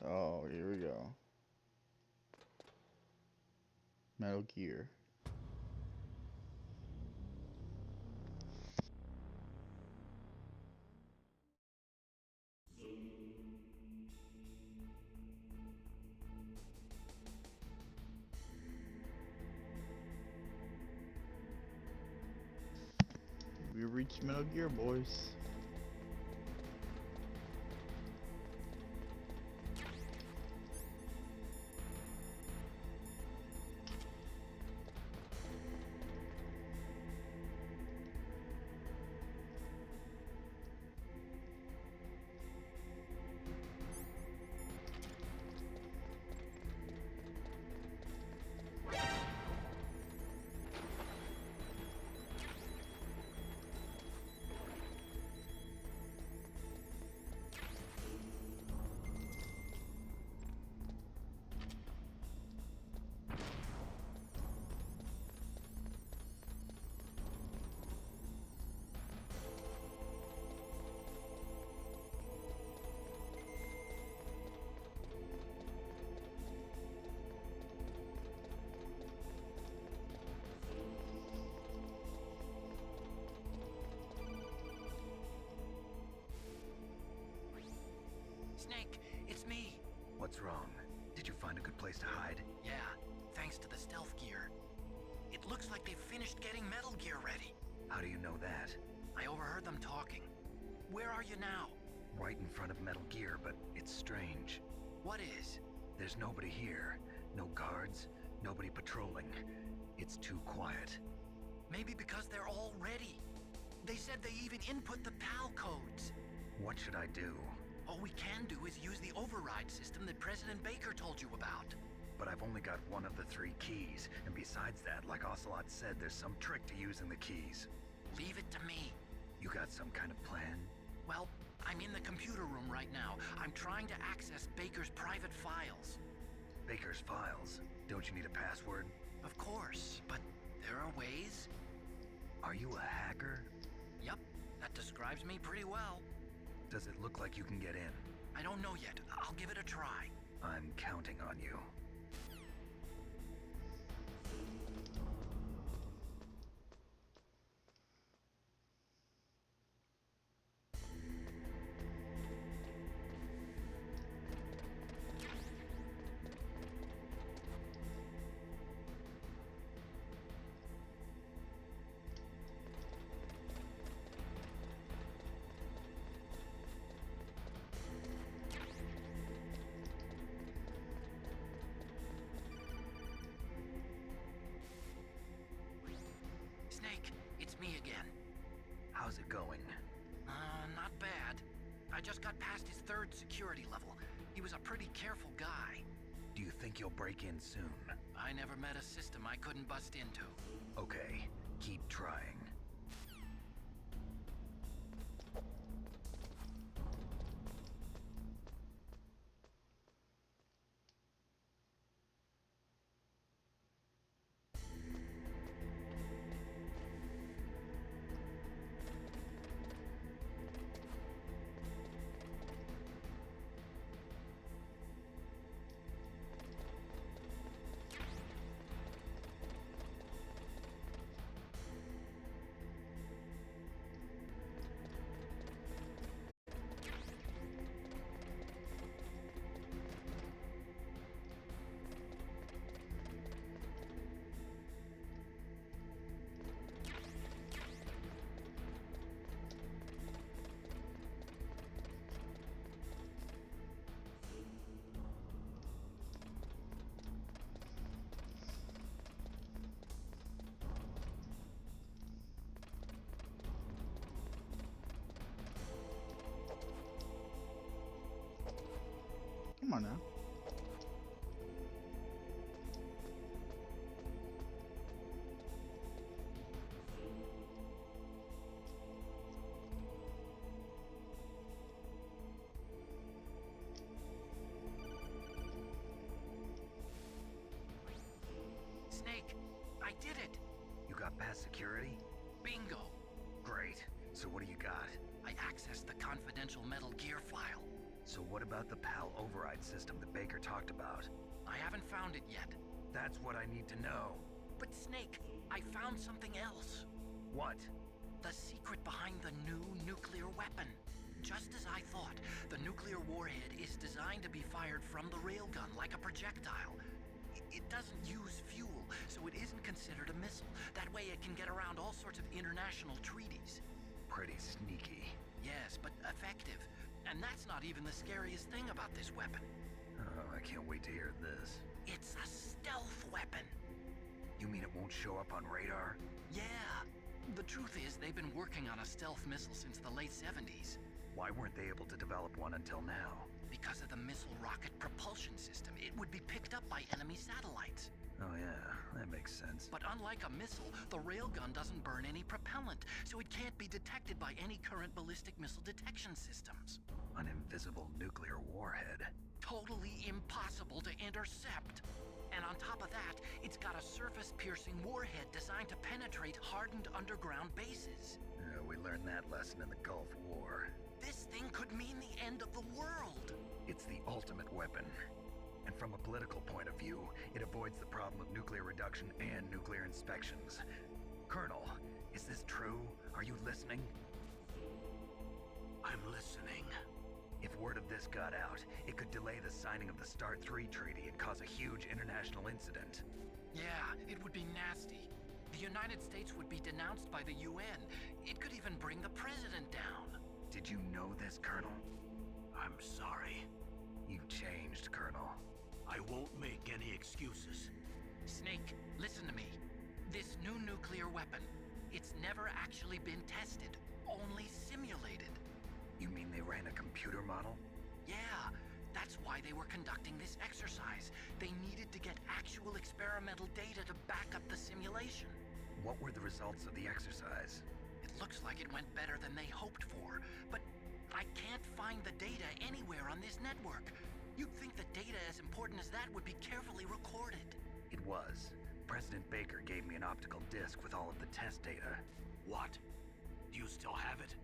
Oh, here we go. Metal Gear. We reached Metal Gear, boys. Snake, it's me. What's wrong? Did you find a good place to hide? Yeah, thanks to the stealth gear. It looks like they've finished getting Metal Gear ready. How do you know that? I overheard them talking. Where are you now? Right in front of Metal Gear, but it's strange. What is? There's nobody here. No guards, nobody patrolling. It's too quiet. Maybe because they're all ready. They said they even input the PAL codes. What should I do? All we can do is use the override system that President Baker told you about. But I've only got one of the 3 keys, and besides that, like Ocelot said, there's some trick to using the keys. Leave it to me. You got some kind of plan? Well, I'm in the computer room right now. I'm trying to access Baker's private files. Baker's files? Don't you need a password? Of course, but there are ways. Are you a hacker? Yup, that describes me pretty well. Does it look like you can get in? I don't know yet. I'll give it a try. I'm counting on you. Snake, it's me again. How's it going? Not bad. I just got past his 3rd security level. He was a pretty careful guy. Do you think you'll break in soon? I never met a system I couldn't bust into. Okay, keep trying. Come on now. Snake, I did it! You got past security? Bingo! Great. So what do you got? I accessed the confidential Metal Gear file. So what about the PAL override system that Baker talked about? I haven't found it yet. That's what I need to know. But Snake, I found something else. What? The secret behind the new nuclear weapon. Just as I thought, the nuclear warhead is designed to be fired from the railgun like a projectile. It doesn't use fuel, so it isn't considered a missile. That way it can get around all sorts of international treaties. Pretty sneaky. Yes, but effective. And that's not even the scariest thing about this weapon. Oh, I can't wait to hear this. It's a stealth weapon. You mean it won't show up on radar? Yeah. The truth is, they've been working on a stealth missile since the late 70s. Why weren't they able to develop one until now? Because of the missile rocket propulsion system, it would be picked up by enemy satellites. Oh yeah, that makes sense. But unlike a missile, the railgun doesn't burn any propellant, so it can't be detected by any current ballistic missile detection systems. An invisible nuclear warhead. Totally impossible to intercept. And on top of that, it's got a surface-piercing warhead designed to penetrate hardened underground bases. We learned that lesson in the Gulf War. This thing could mean the end of the world. It's the ultimate weapon. And from a political point of view, it avoids the problem of nuclear reduction and nuclear inspections. Colonel, is this true? Are you listening? I'm listening. If word of this got out, it could delay the signing of the START 3 treaty and cause a huge international incident. Yeah, it would be nasty. The United States would be denounced by the UN. It could even bring the president down. Did you know this, Colonel? I'm sorry. You've changed, Colonel. I won't make any excuses. Snake, listen to me. This new nuclear weapon, it's never actually been tested, only simulated. You mean they ran a computer model? Yeah, that's why they were conducting this exercise. They needed to get actual experimental data to back up the simulation. What were the results of the exercise? It looks like it went better than they hoped for, but I can't find the data anywhere on this network. You'd think the data as important as that would be carefully recorded. It was. President Baker gave me an optical disc with all of the test data. What? Do you still have it?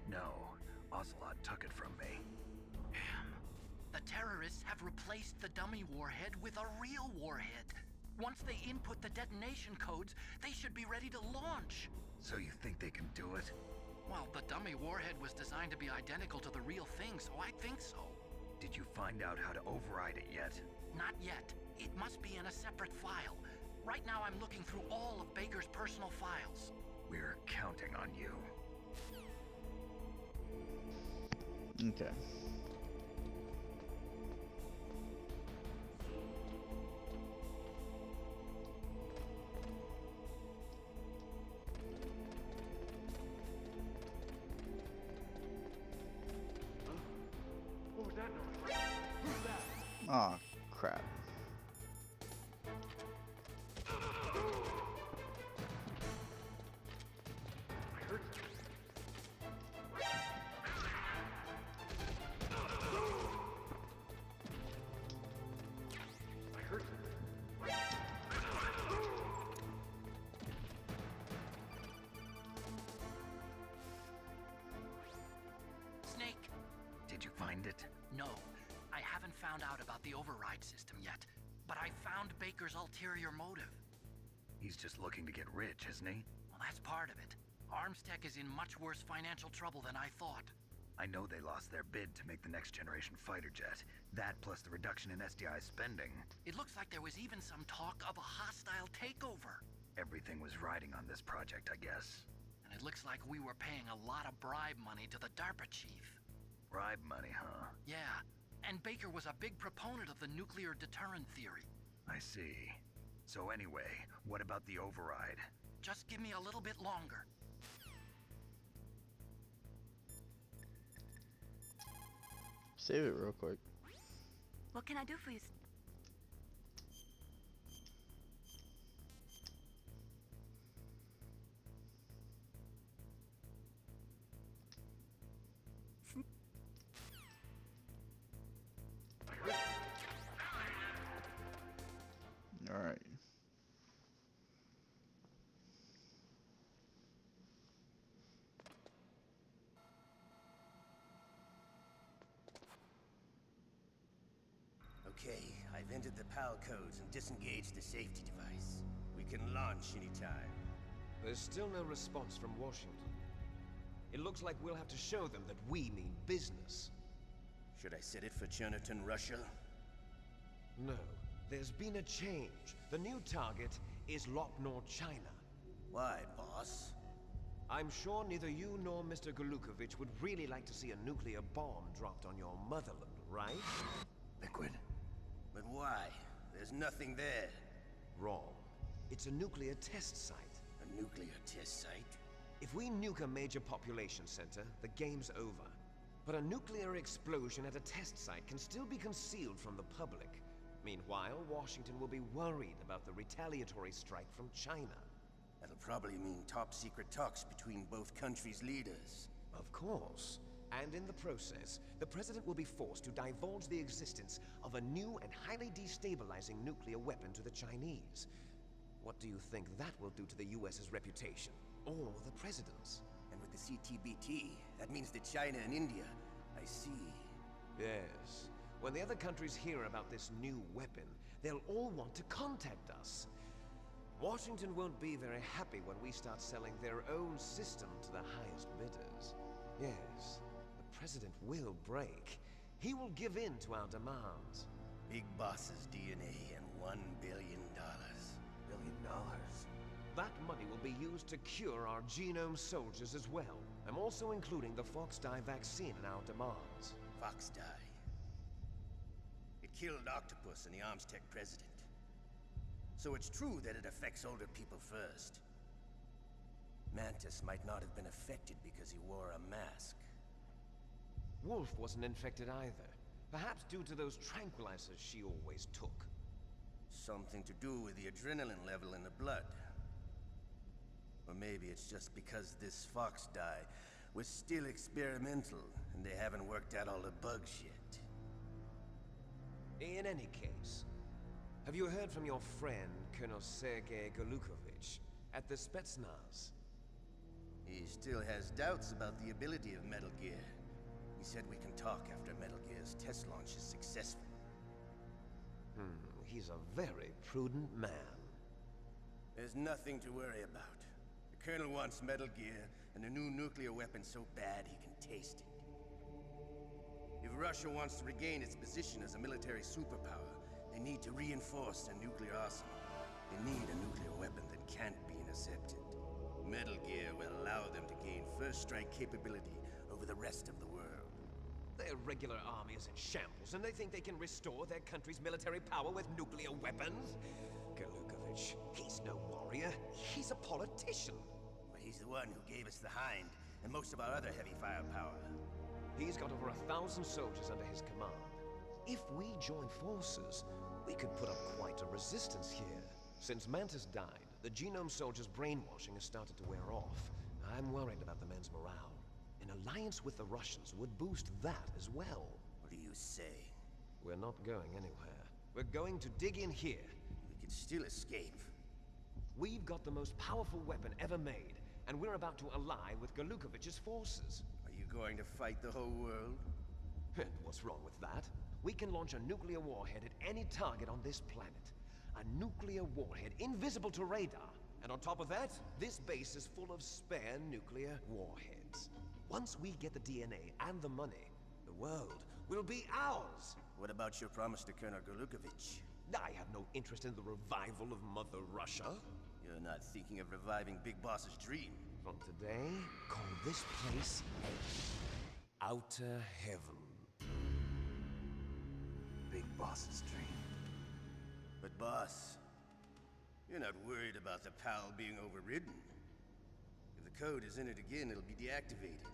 No, Ocelot took it from me. Damn. The terrorists have replaced the dummy warhead with a real warhead. Once they input the detonation codes, they should be ready to launch. So you think they can do it? Well, the dummy warhead was designed to be identical to the real thing, so I think so. Did you find out how to override it yet? Not yet. It must be in a separate file. Right now I'm looking through all of Baker's personal files. We're counting on you. Okay. What was that noise? Who's that? Aw, crap. I heard something. I heard something. Snake? Did you find it? No. I haven't found out about the override system yet. But I found Baker's ulterior motive. He's just looking to get rich, isn't he? Well, that's part of it. Armstech is in much worse financial trouble than I thought. I know they lost their bid to make the next generation fighter jet. That plus the reduction in SDI spending. It looks like there was even some talk of a hostile takeover. Everything was riding on this project, I guess. And it looks like we were paying a lot of bribe money to the DARPA chief. Bribe money, huh? Yeah, and Baker was a big proponent of the nuclear deterrent theory. I see. So anyway, what about the override? Just give me a little bit longer. Save it real quick. What can I do for you? Alright. Okay, I've entered the PAL codes and disengaged the safety device. We can launch anytime. There's still no response from Washington. It looks like we'll have to show them that we mean business. Should I set it for Chernobyl, Russia? No, there's been a change. The new target is Lopnor, China. Why, boss? I'm sure neither you nor Mr. Golukovich would really like to see a nuclear bomb dropped on your motherland, right? Liquid. But why? There's nothing there. Wrong. It's a nuclear test site. A nuclear test site? If we nuke a major population center, the game's over. But a nuclear explosion at a test site can still be concealed from the public. Meanwhile, Washington will be worried about the retaliatory strike from China. That'll probably mean top-secret talks between both countries' leaders. Of course. And in the process, the President will be forced to divulge the existence of a new and highly destabilizing nuclear weapon to the Chinese. What do you think that will do to the US's reputation? Or the President's? And with the CTBT, that means that China and India... I see. Yes. When the other countries hear about this new weapon, they'll all want to contact us. Washington won't be very happy when we start selling their own system to the highest bidders. Yes, the President will break. He will give in to our demands. Big Boss's DNA and $1 billion. $1 billion? That money will be used to cure our genome soldiers as well. I'm also including the Fox dye vaccine in our demands. Fox dye. It killed Octopus and the Armstech president. So it's true that it affects older people first. Mantis might not have been affected because he wore a mask. Wolf wasn't infected either. Perhaps due to those tranquilizers she always took. Something to do with the adrenaline level in the blood. Or maybe it's just because this Fox dye was still experimental and they haven't worked out all the bugs yet. In any case, have you heard from your friend, Colonel Sergei Golukovich, at the Spetsnaz? He still has doubts about the ability of Metal Gear. He said we can talk after Metal Gear's test launch is successful. He's a very prudent man. There's nothing to worry about. The Colonel wants Metal Gear and a new nuclear weapon so bad he can taste it. If Russia wants to regain its position as a military superpower, they need to reinforce their nuclear arsenal. They need a nuclear weapon that can't be intercepted. Metal Gear will allow them to gain first strike capability over the rest of the world. Their regular army is in shambles, and they think they can restore their country's military power with nuclear weapons? Golukovich, he's no warrior. He's a politician. But he's the one who gave us the Hind and most of our other heavy firepower. He's got over 1,000 soldiers under his command. If we join forces, we could put up quite a resistance here. Since Mantis died, the genome soldiers' brainwashing has started to wear off. I'm worried about the men's morale. An alliance with the Russians would boost that as well. What do you say? We're not going anywhere. We're going to dig in here. We could still escape. We've got the most powerful weapon ever made, and we're about to ally with Golukovich's forces. Are you going to fight the whole world? And what's wrong with that? We can launch a nuclear warhead at any target on this planet. A nuclear warhead invisible to radar. And on top of that, this base is full of spare nuclear warheads. Once we get the DNA and the money, the world will be ours. What about your promise to Colonel Golukovich? I have no interest in the revival of Mother Russia. You're not thinking of reviving Big Boss's dream. From today, call this place Outer Heaven. Big Boss's dream. But boss, you're not worried about the PAL being overridden. If the code is in it again, it'll be deactivated.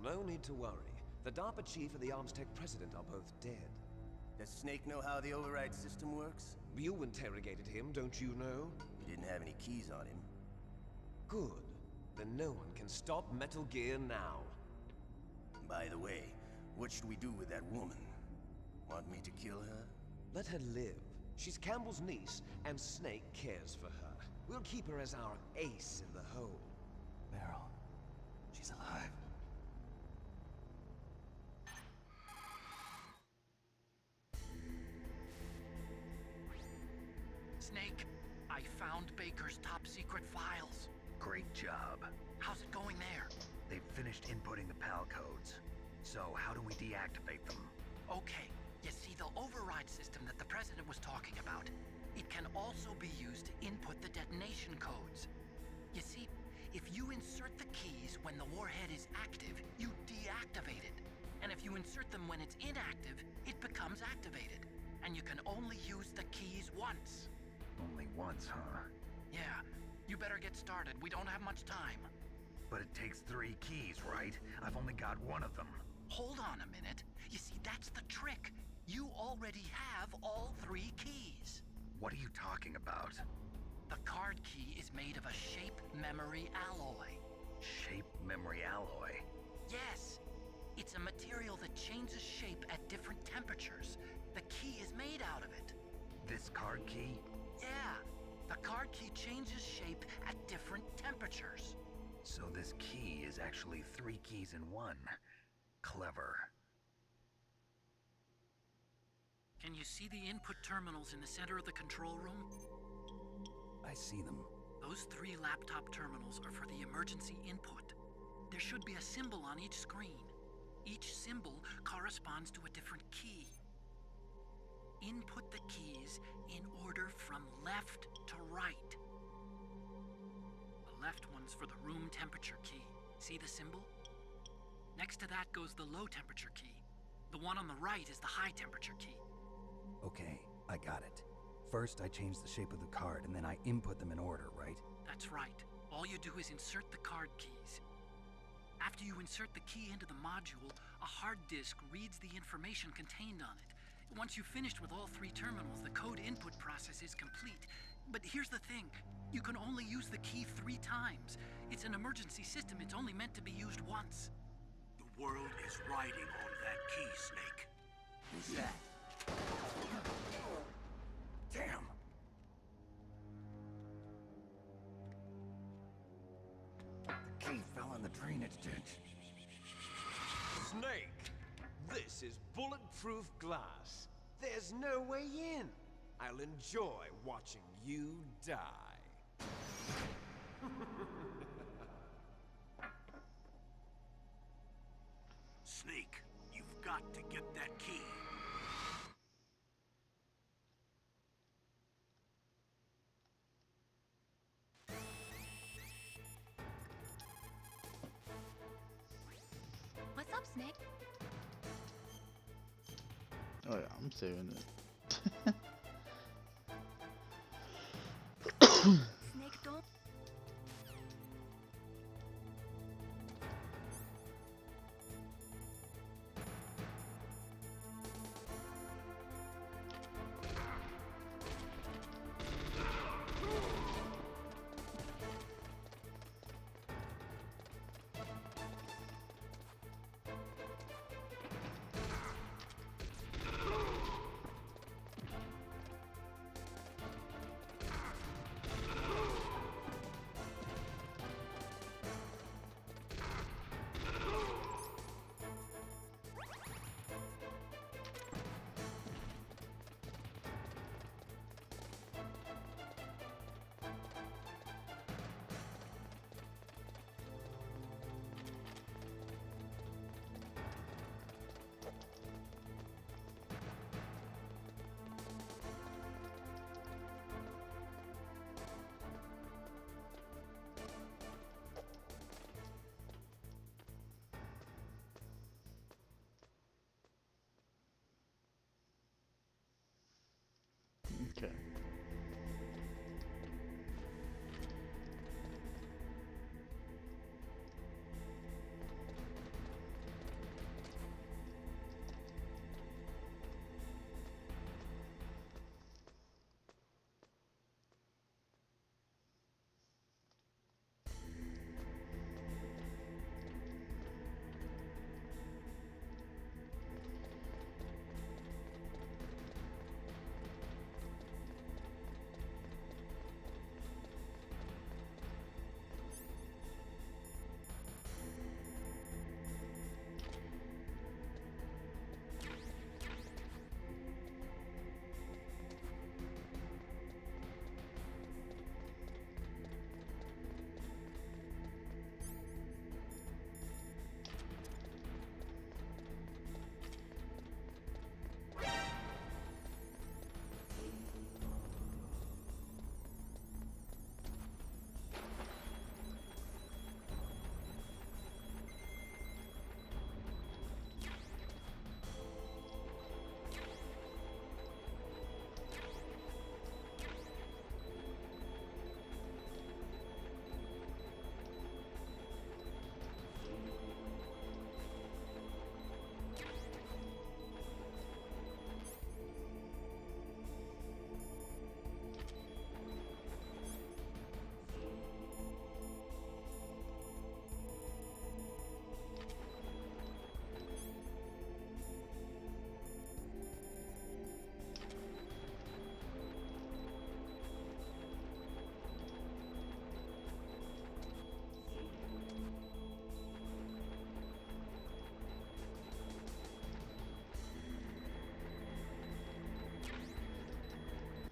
No need to worry. The DARPA chief and the Armstech president are both dead. Does Snake know how the override system works? You interrogated him, don't you know? He didn't have any keys on him. Good. Then no one can stop Metal Gear now. By the way, what should we do with that woman? Want me to kill her? Let her live. She's Campbell's niece, and Snake cares for her. We'll keep her as our ace in the hole. Meryl, she's alive. Snake. I found Baker's top secret files. Great job. How's it going there? They've finished inputting the PAL codes. So how do we deactivate them? Okay, you see the override system that the President was talking about. It can also be used to input the detonation codes. You see, if you insert the keys when the warhead is active, you deactivate it. And if you insert them when it's inactive, it becomes activated. And you can only use the keys once. Only once, huh? Yeah, you better get started. We don't have much time. But it takes 3 keys, right? I've only got one of them. Hold on a minute. You see, that's the trick. You already have all 3 keys. What are you talking about? The card key is made of a shape memory alloy. Shape memory alloy? Yes. It's a material that changes shape at different temperatures. The key is made out of it. This card key? Yeah. The card key changes shape at different temperatures. So this key is actually 3 keys in one. Clever. Can you see the input terminals in the center of the control room? I see them. Those 3 laptop terminals are for the emergency input. There should be a symbol on each screen. Each symbol corresponds to a different key. Input the keys in order from left to right. The left one's for the room temperature key. See the symbol? Next to that goes the low temperature key. The one on the right is the high temperature key. Okay, I got it. First, I change the shape of the card, and then I input them in order, right? That's right. All you do is insert the card keys. After you insert the key into the module, a hard disk reads the information contained on it. Once you've finished with all 3 terminals, the code input process is complete. But here's the thing. You can only use the key 3 times. It's an emergency system. It's only meant to be used once. The world is riding on that key, Snake. Who's that? Damn! The key fell in the drainage ditch. Snake, this is bulletproof glass. There's no way in. I'll enjoy watching you die. Snake, you've got to get that key. What's up, Snake? Oh yeah, I'm saving it. Snake, don't.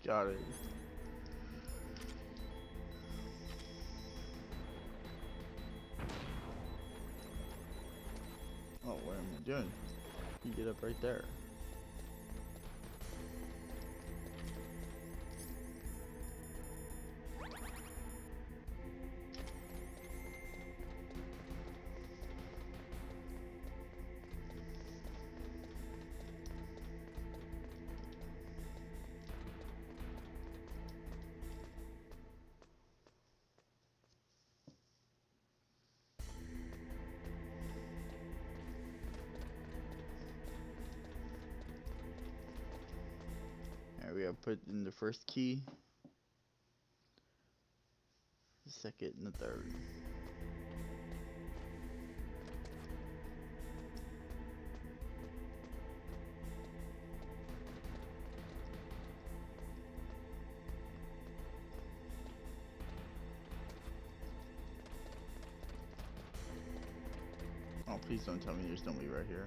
Got it. Oh, what am I doing? You get up right there. We have put in the first key, the second, and the third. Oh, please don't tell me there's nobody right here.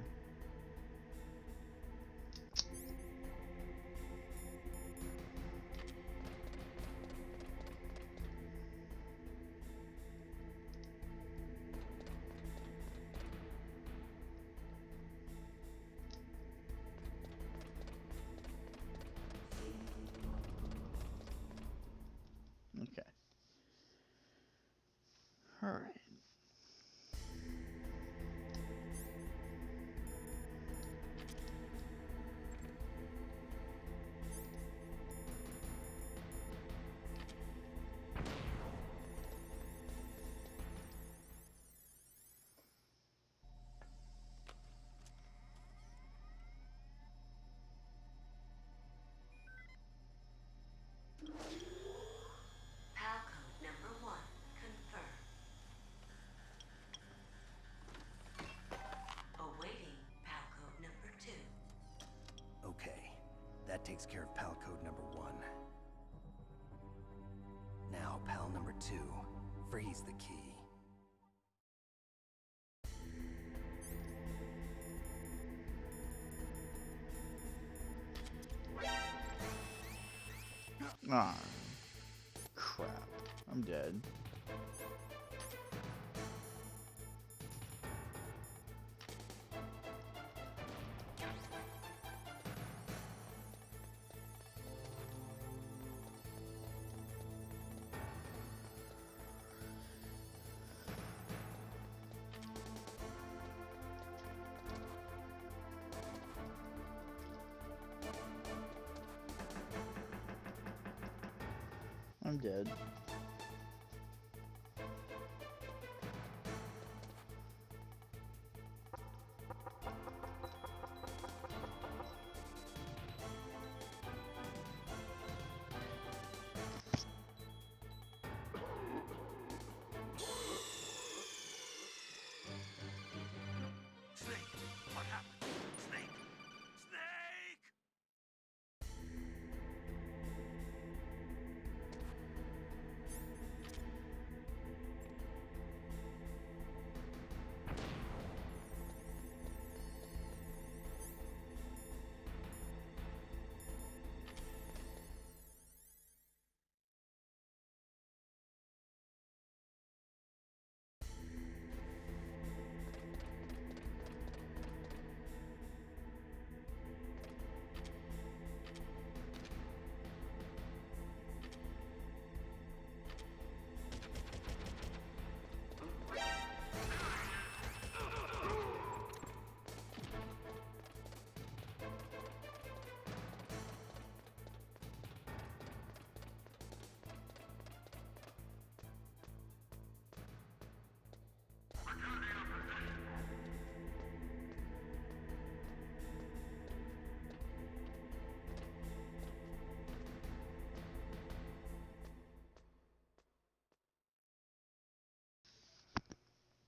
Okay. All right. PAL code number 1 confirmed. Awaiting PAL code number 2. Okay, that takes care of PAL code number 1. Now, PAL number 2, freeze the key. Ah, crap. I'm dead. I'm dead. Snake! What happened? Snake! Snake!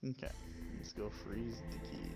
Okay, let's go freeze the key.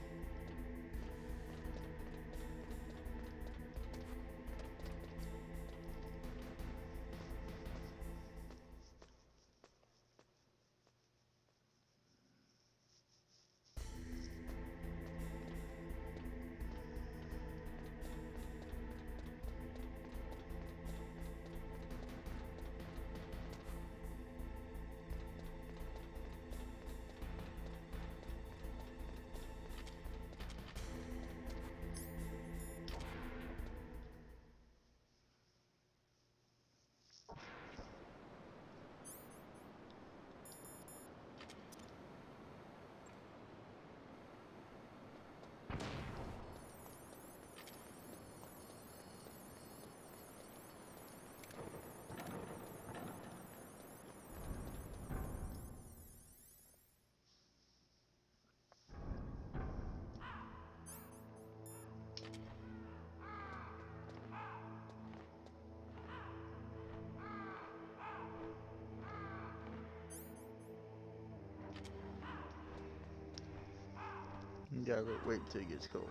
You gotta wait till it gets cold.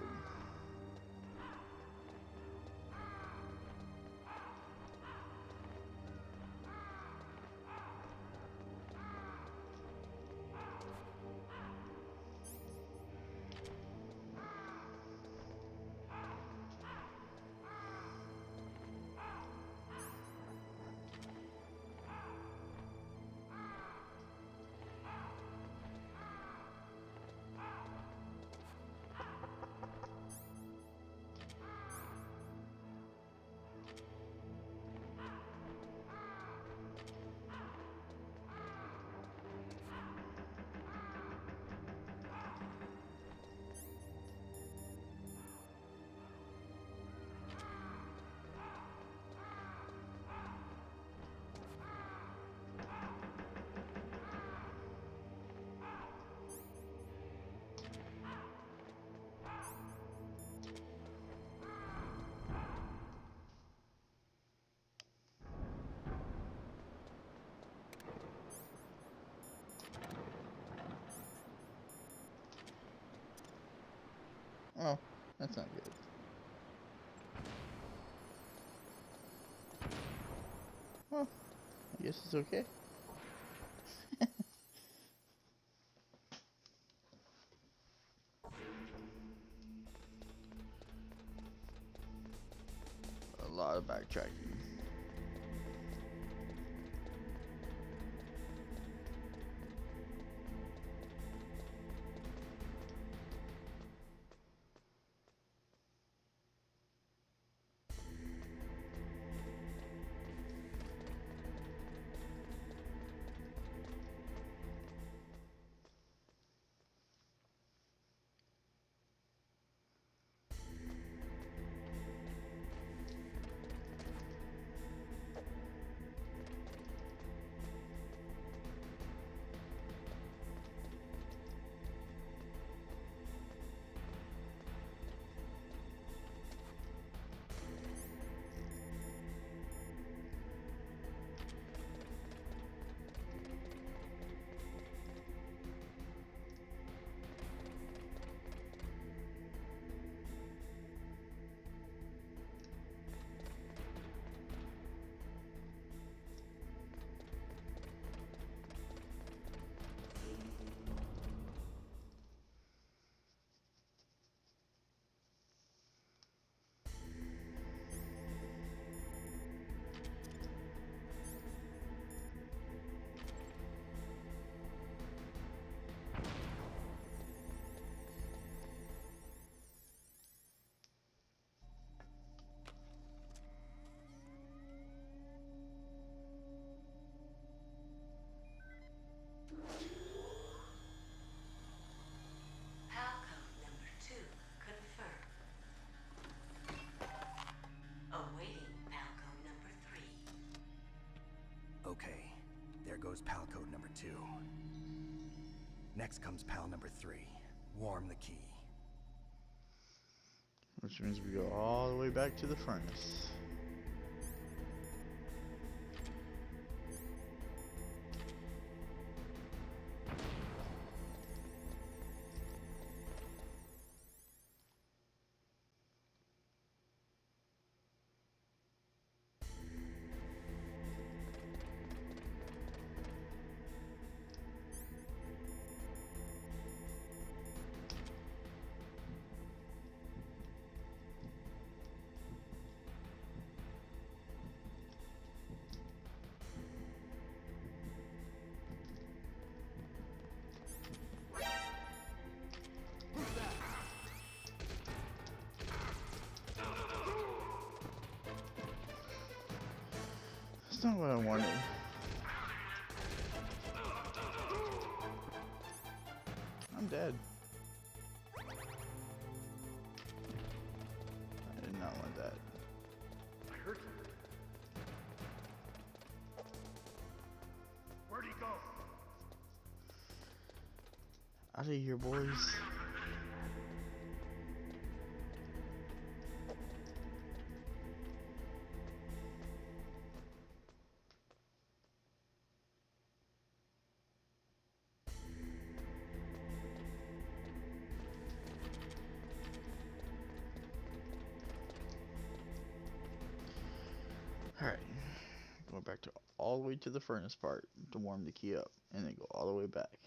Oh, that's not good. Well, I guess it's okay. A lot of backtracking. PAL code number 2 confirmed. Awaiting PAL code number 3. Okay, there goes PAL code number 2. Next comes PAL number 3. Warm the key. Which means we go all the way back to the furnace. That's not what I wanted. I'm dead. I did not want that. I heard something. Where'd he go? Out of here, boys. all the way to the furnace part to warm the key up, and then go all the way back.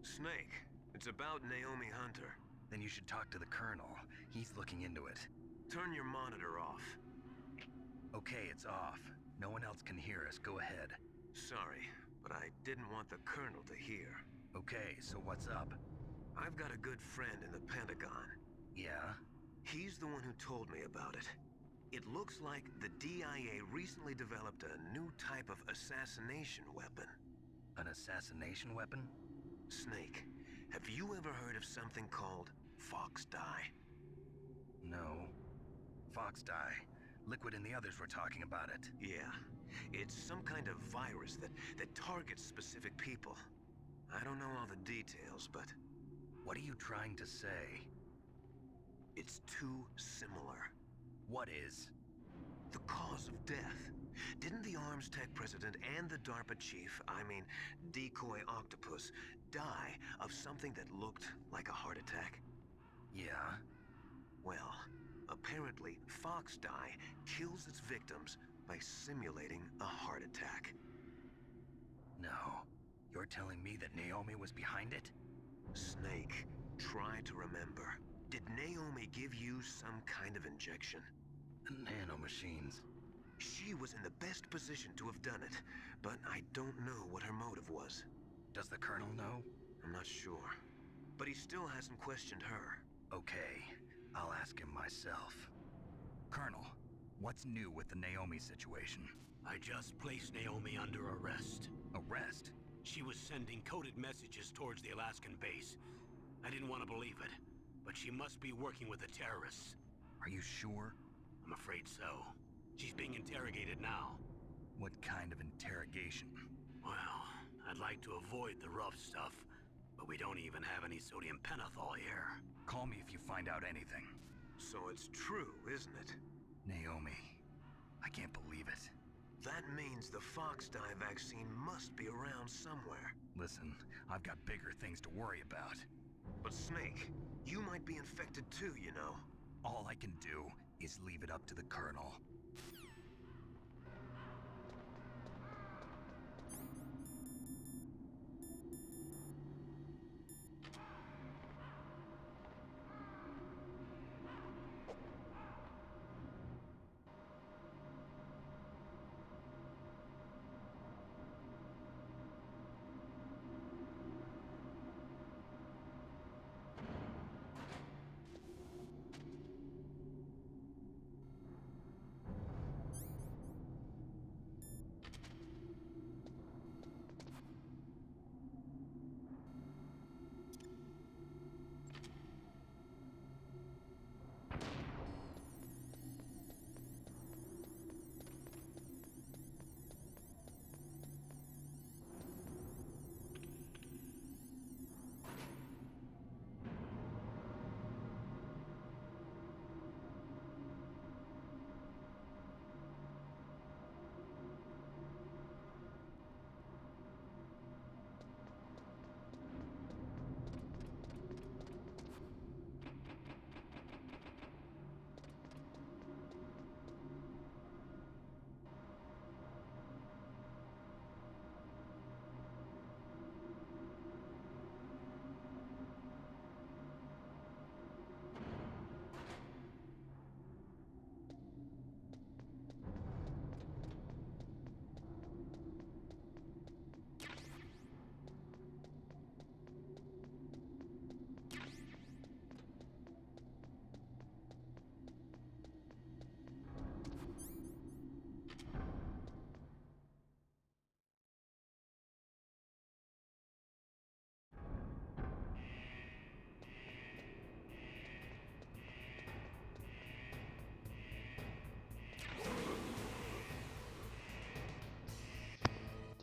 Snake, it's about Naomi Hunter. Then you should talk to the Colonel. He's looking into it. Turn your monitor off. Okay, it's off. No one else can hear us. Go ahead. Sorry, but I didn't want the Colonel to hear. Okay, so what's up? I've got a good friend in the Pentagon. Yeah? He's the one who told me about it. It looks like the DIA recently developed a new type of assassination weapon. An assassination weapon? Snake, have you ever heard of something called Fox Dye? No. Fox dye. Liquid and the others were talking about it. Yeah. It's some kind of virus that targets specific people. I don't know all the details, but... What are you trying to say? It's too similar. What is? The cause of death. Didn't the Arms Tech president and the DARPA chief, I mean, Decoy Octopus, die of something that looked like a heart attack? Yeah? Well, apparently, Fox Dye kills its victims by simulating a heart attack. No. You're telling me that Naomi was behind it? Snake, try to remember. Did Naomi give you some kind of injection? The nanomachines. She was in the best position to have done it, but I don't know what her motive was. Does the Colonel know? I'm not sure, but he still hasn't questioned her. Okay, I'll ask him myself. Colonel, what's new with the Naomi situation? I just placed Naomi under arrest. Arrest? She was sending coded messages towards the Alaskan base. I didn't want to believe it, but she must be working with the terrorists. Are you sure? I'm afraid so. She's being interrogated now. What kind of interrogation? Well, I'd like to avoid the rough stuff, but we don't even have any sodium pentothal here. Call me if you find out anything. So it's true, isn't it? Naomi, I can't believe it. That means the Fox Dye vaccine must be around somewhere. Listen, I've got bigger things to worry about. But Snake, you might be infected too, you know. All I can do is leave it up to the Colonel.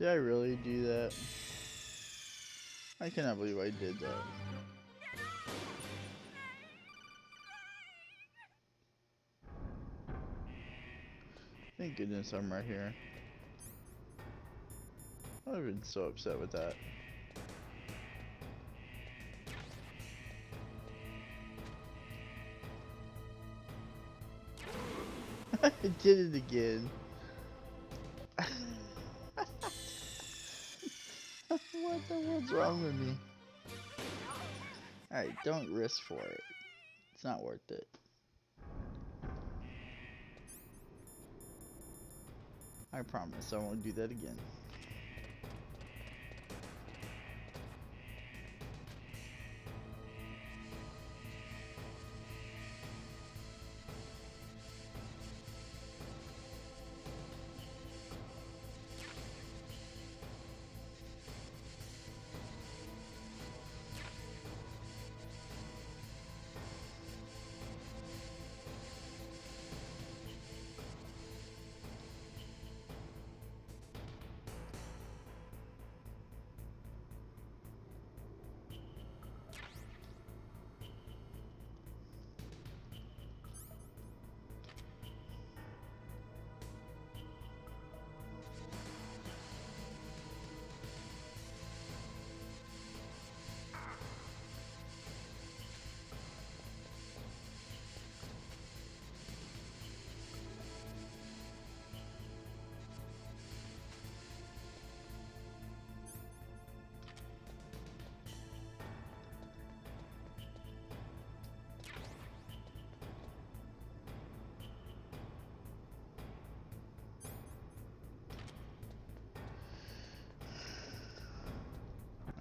Did I really do that? I cannot believe I did that. Thank goodness I'm right here. I would have been so upset with that. I did it again. What the world's wrong with me? Alright, don't risk for it. It's not worth it. I promise I won't do that again.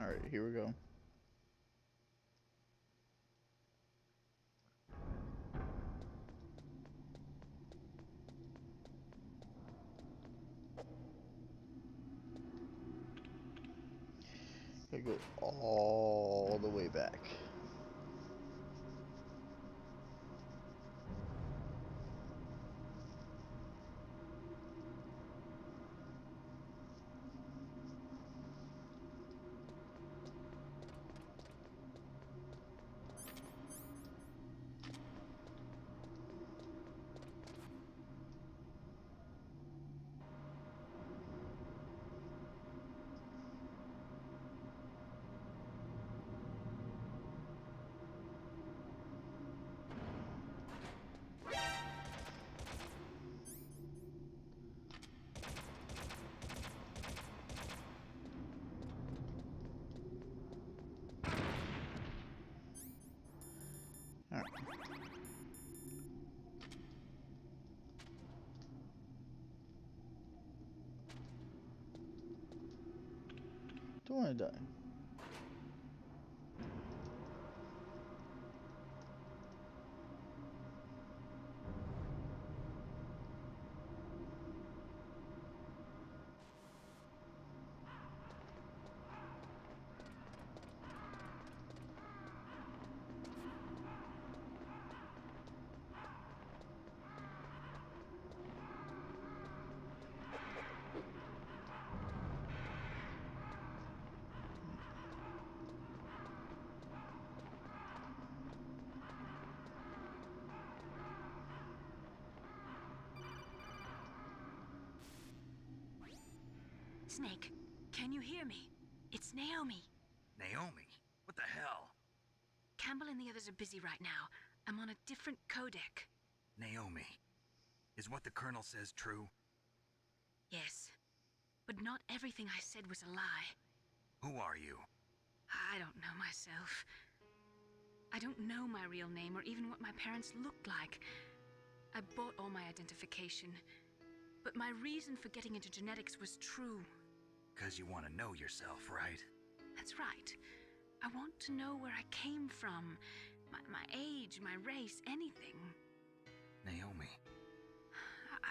Alright, here we go. Gotta go all the way back. Alright. Don't want to die. Snake, can you hear me? It's Naomi. Naomi? What the hell? Campbell and the others are busy right now. I'm on a different codec. Naomi, is what the Colonel says true? Yes, but not everything I said was a lie. Who are you? I don't know myself. I don't know my real name or even what my parents looked like. I bought all my identification, but my reason for getting into genetics was true. 'Cause you want to know yourself, right? That's right. I want to know where I came from, my age, my race, anything. Naomi.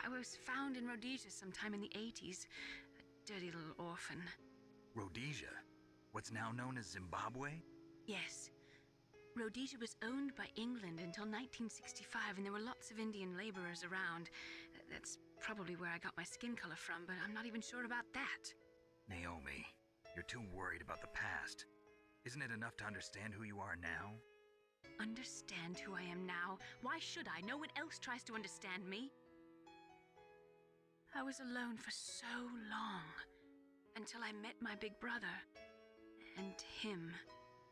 I was found in Rhodesia sometime in the 80s. A dirty little orphan. Rhodesia? What's now known as Zimbabwe? Yes. Rhodesia was owned by England until 1965, and there were lots of Indian laborers around. That's probably where I got my skin color from, but I'm not even sure about that. Naomi, you're too worried about the past. Isn't it enough to understand who you are now? Understand who I am now? Why should I? No one else tries to understand me. I was alone for so long, until I met my big brother. And him.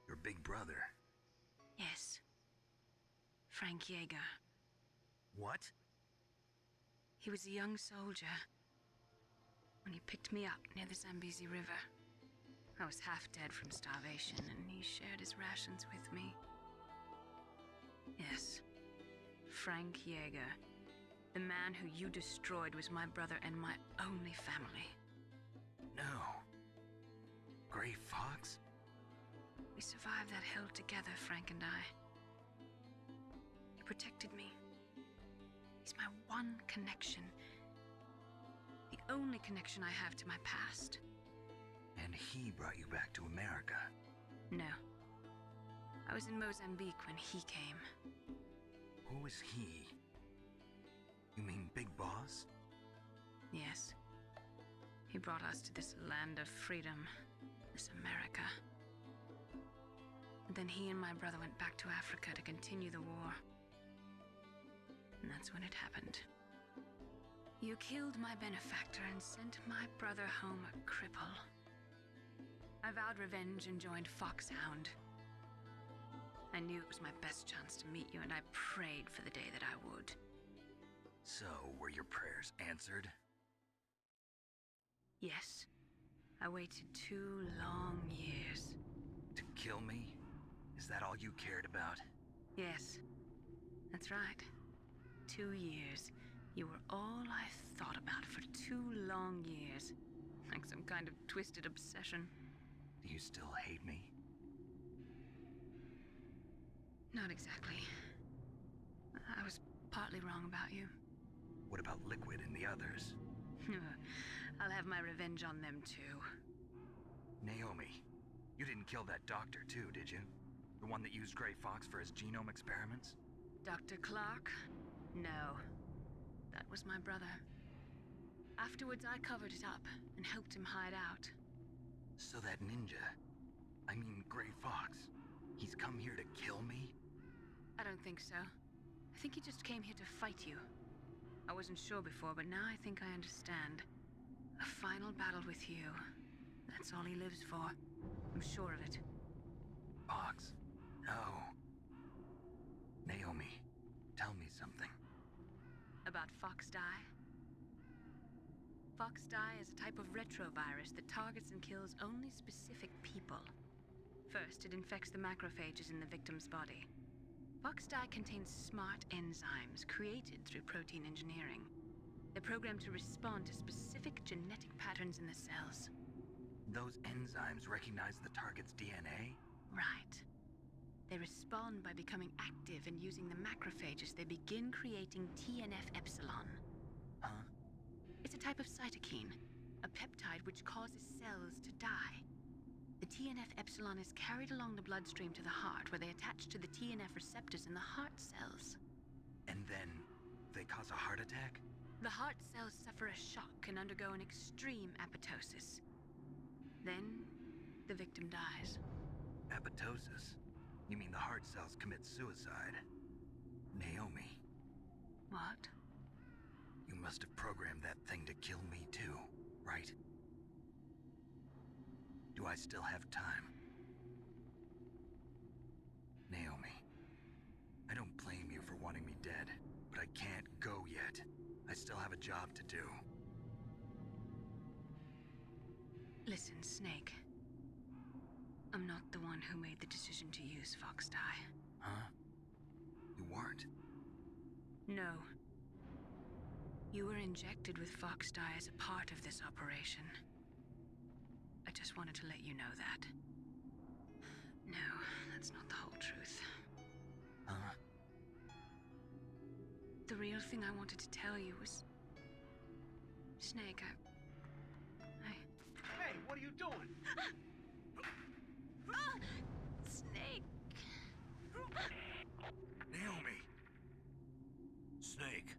Your big brother? Yes. Frank Yeager. What? He was a young soldier when he picked me up near the Zambezi River. I was half dead from starvation, and he shared his rations with me. Yes, Frank Yeager. The man who you destroyed was my brother and my only family. No. Gray Fox? We survived that hell together, Frank and I. He protected me. He's my one connection. The only connection I have to my past. And he brought you back to America? No. I was in Mozambique when he came. Who is he? You mean Big Boss? Yes. He brought us to this land of freedom, this America. And then he and my brother went back to Africa to continue the war. And that's when it happened. You killed my benefactor and sent my brother home a cripple. I vowed revenge and joined Foxhound. I knew it was my best chance to meet you, and I prayed for the day that I would. So, were your prayers answered? Yes. I waited 2 long years. To kill me? Is that all you cared about? Yes. That's right. 2 years. You were all I thought about for 2 long years. Like some kind of twisted obsession. Do you still hate me? Not exactly. I was partly wrong about you. What about Liquid and the others? I'll have my revenge on them too. Naomi, you didn't kill that doctor too, did you? The one that used Gray Fox for his genome experiments? Dr. Clark? No. That was my brother. Afterwards, I covered it up and helped him hide out. So that ninja, I mean Gray Fox, he's come here to kill me? I don't think so. I think he just came here to fight you. I wasn't sure before, but now I think I understand. A final battle with you. That's all he lives for. I'm sure of it. Fox? No. Naomi, tell me something. About Fox-Die? Fox-Die is a type of retrovirus that targets and kills only specific people. First, it infects the macrophages in the victim's body. Fox-Die contains smart enzymes created through protein engineering. They're programmed to respond to specific genetic patterns in the cells. Those enzymes recognize the target's DNA? Right. They respond by becoming active and using the macrophages. They begin creating TNF-epsilon. Huh? It's a type of cytokine, a peptide which causes cells to die. The TNF-epsilon is carried along the bloodstream to the heart, where they attach to the TNF receptors in the heart cells. And then they cause a heart attack? The heart cells suffer a shock and undergo an extreme apoptosis. Then, the victim dies. Apoptosis? You mean the heart cells commit suicide? Naomi. What? You must have programmed that thing to kill me too, right? Do I still have time? Naomi, I don't blame you for wanting me dead, but I can't go yet. I still have a job to do. Listen, Snake. I'm not the one who made the decision to use Fox-Die. Huh? You weren't? No. You were injected with Fox-Die as a part of this operation. I just wanted to let you know that. No, that's not the whole truth. Huh? The real thing I wanted to tell you was... Snake, Hey, what are you doing? Snake! Naomi! Snake,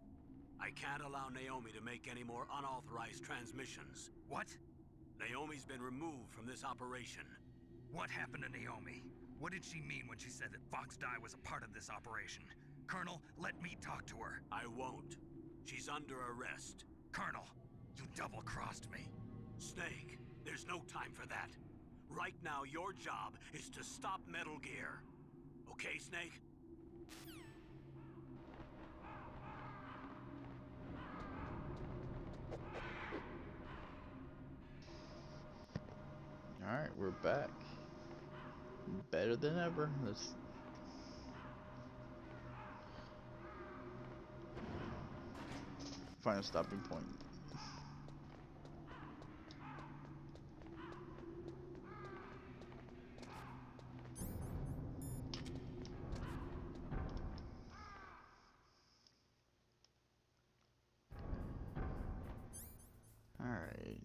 I can't allow Naomi to make any more unauthorized transmissions. What? Naomi's been removed from this operation. What happened to Naomi? What did she mean when she said that Fox Die was a part of this operation? Colonel, let me talk to her. I won't. She's under arrest. Colonel, you double-crossed me. Snake, there's no time for that. Right now, your job is to stop Metal Gear. Okay, Snake? Alright, we're back. Better than ever. Let's... Final stopping point. Alright.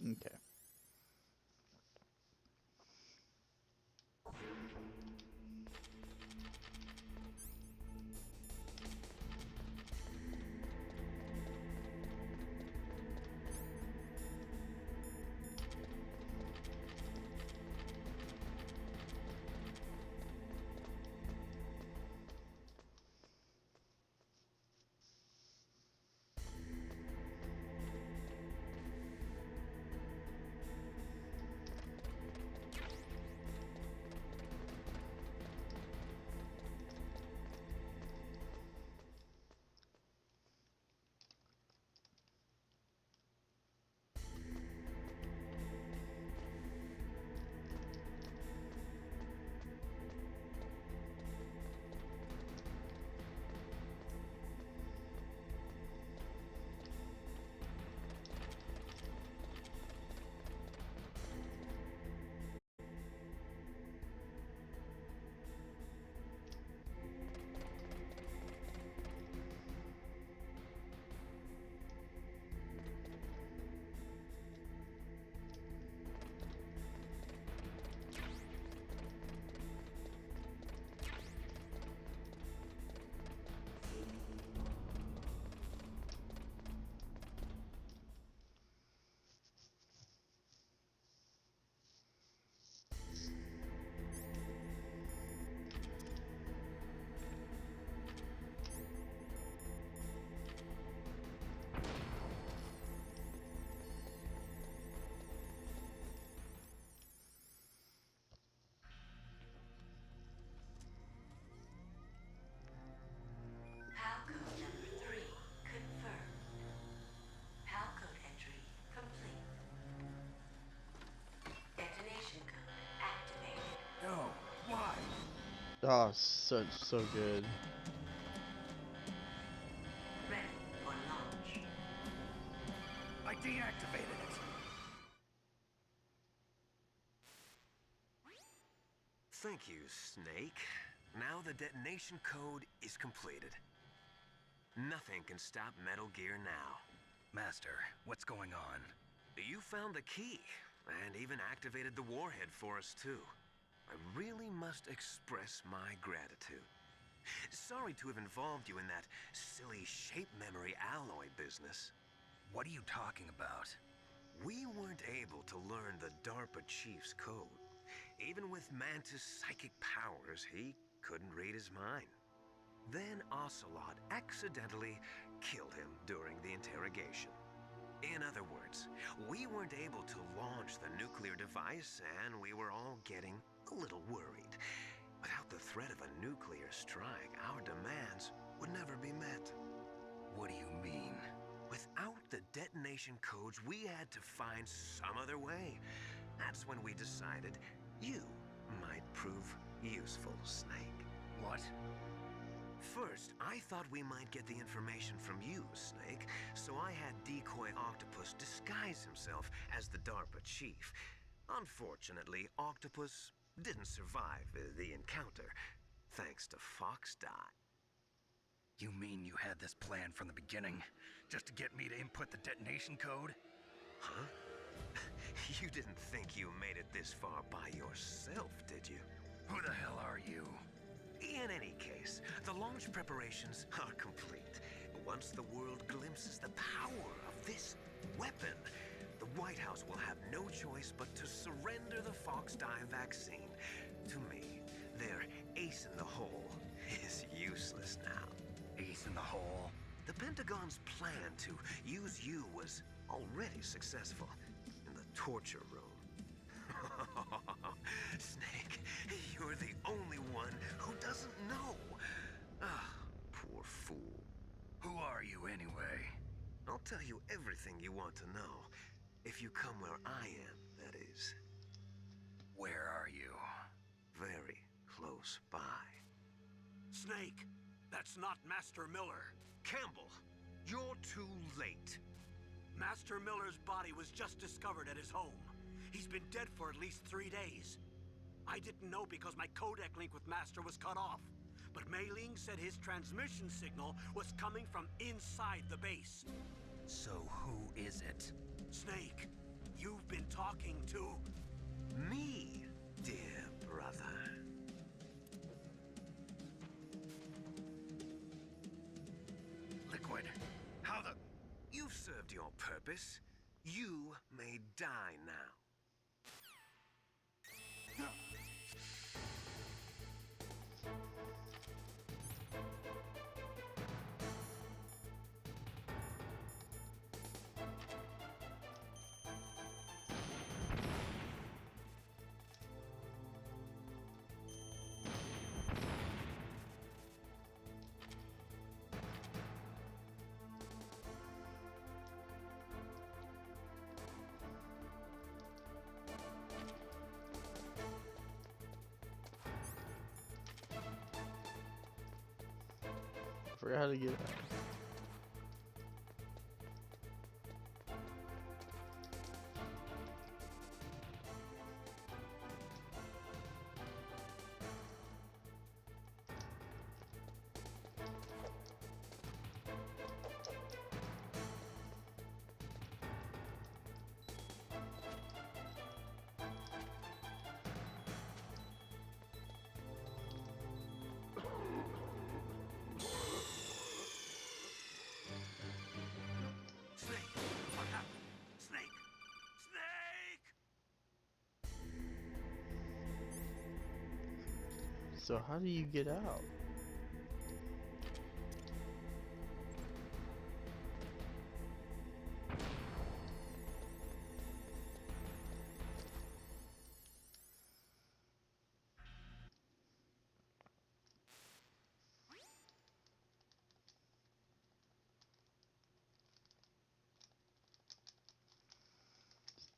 Okay. PAL code number 3 confirmed. PAL code entry complete. Detonation code activated. No, why? Oh, so good. Ready for launch. I deactivated it. Thank you, Snake. Now the detonation code is completed. Nothing can stop Metal Gear now. Master, what's going on? You found the key, and even activated the warhead for us, too. I really must express my gratitude. Sorry to have involved you in that silly shape memory alloy business. What are you talking about? We weren't able to learn the DARPA chief's code. Even with Mantis' psychic powers, he couldn't read his mind. Then Ocelot accidentally killed him during the interrogation. In other words, we weren't able to launch the nuclear device, and we were all getting a little worried. Without the threat of a nuclear strike, our demands would never be met. What do you mean? Without the detonation codes, we had to find some other way. That's when we decided you might prove useful, Snake. What? First, I thought we might get the information from you, Snake, so I had Decoy Octopus disguise himself as the DARPA chief. Unfortunately, Octopus didn't survive the encounter, thanks to Fox Dot. You mean you had this plan from the beginning, just to get me to input the detonation code? Huh? You didn't think you made it this far by yourself, did you? Who the hell are you? In any case, the launch preparations are complete. Once the world glimpses the power of this weapon, the White House will have no choice but to surrender the Fox Dye vaccine to me. Their ace in the hole is useless now. Ace in the hole? The Pentagon's plan to use you was already successful in the torture room. Snake, you're the only one who doesn't know. Ah, poor fool. Who are you anyway? I'll tell you everything you want to know. If you come where I am, that is. Where are you? Very close by. Snake, that's not Master Miller. Campbell, you're too late. Master Miller's body was just discovered at his home. He's been dead for at least 3 days. I didn't know because my codec link with Master was cut off. But Mei Ling said his transmission signal was coming from inside the base. So who is it? Snake, you've been talking to... Me, dear brother. Liquid. How the... You've served your purpose. You may die now. I forgot how to get out. Snake, what happened? Snake! Snake! So how do you get out?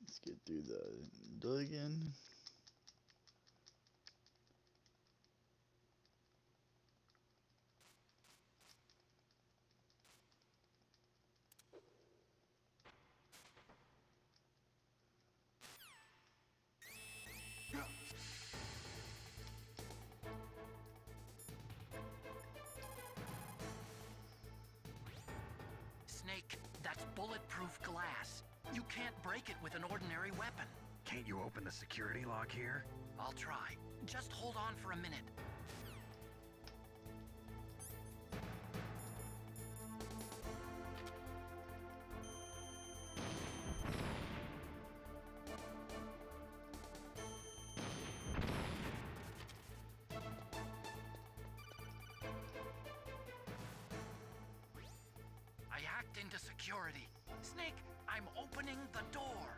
Let's get through the Duggan. Snake, that's bulletproof glass. You can't break it with an ordinary weapon. Can't you open the security lock here? I'll try. Just hold on for a minute. I hacked into security. Snake, I'm opening the door.